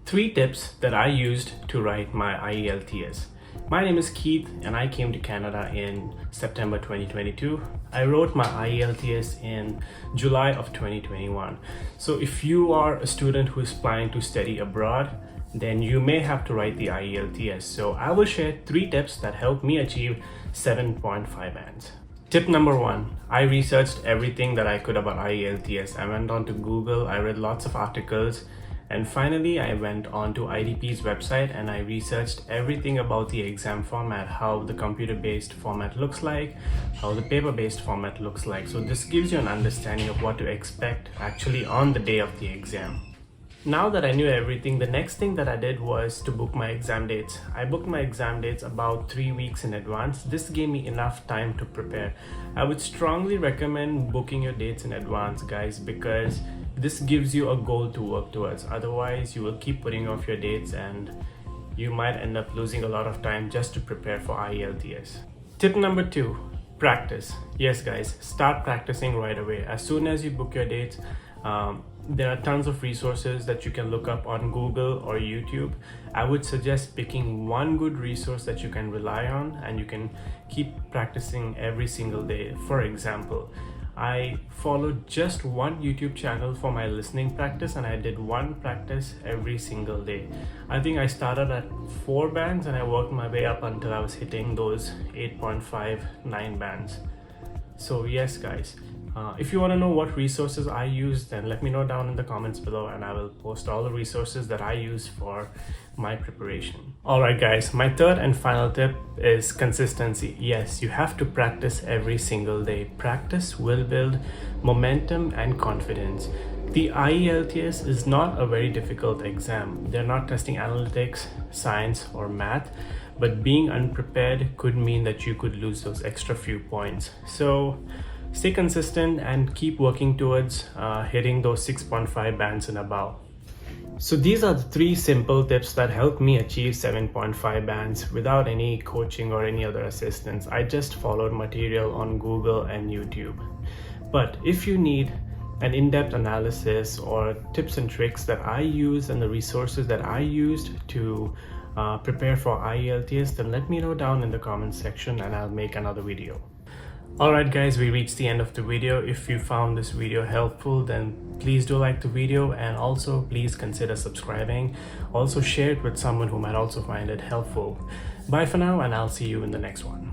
3 tips that I used to write my IELTS. My name is Keith and I came to Canada in September 2022. I wrote my IELTS in July of 2021. So if you are a student who is planning to study abroad, then you may have to write the IELTS. So I will share 3 tips that helped me achieve 7.5 bands. Tip number 1, I researched everything that I could about IELTS. I went on to Google, I read lots of articles, and finally I went on to IDP's website and I researched everything about the exam format, how the computer-based format looks like, how the paper-based format looks like. So this gives you an understanding of what to expect actually on the day of the exam. Now that I knew everything, the next thing that I did was to book my exam dates. I booked my exam dates about 3 weeks in advance. This gave me enough time to prepare. I would strongly recommend booking your dates in advance, guys, because this gives you a goal to work towards. Otherwise, you will keep putting off your dates and you might end up losing a lot of time just to prepare for IELTS. Tip number 2, practice. Yes, guys, start practicing right away. As soon as you book your dates, there are tons of resources that you can look up on Google or YouTube. I would suggest picking one good resource that you can rely on and you can keep practicing every single day. For example, I followed just one YouTube channel for my listening practice and I did one practice every single day. I think I started at 4 bands and I worked my way up until I was hitting those 8.5, 9 bands. So yes, guys, if you want to know what resources I use, then let me know down in the comments below and I will post all the resources that I use for my preparation. Alright guys, my third and final tip is consistency. Yes, you have to practice every single day. Practice will build momentum and confidence. The IELTS is not a very difficult exam. They're not testing analytics, science, or math, but being unprepared could mean that you could lose those extra few points. So stay consistent and keep working towards hitting those 6.5 bands and above. So these are the 3 simple tips that helped me achieve 7.5 bands without any coaching or any other assistance. I just followed material on Google and YouTube. But if you need an in-depth analysis or tips and tricks that I use and the resources that I used to prepare for IELTS, then let me know down in the comments section and I'll make another video. Alright guys, we reached the end of the video. If you found this video helpful, then please do like the video and also please consider subscribing. Also share it with someone who might also find it helpful. Bye for now and I'll see you in the next one.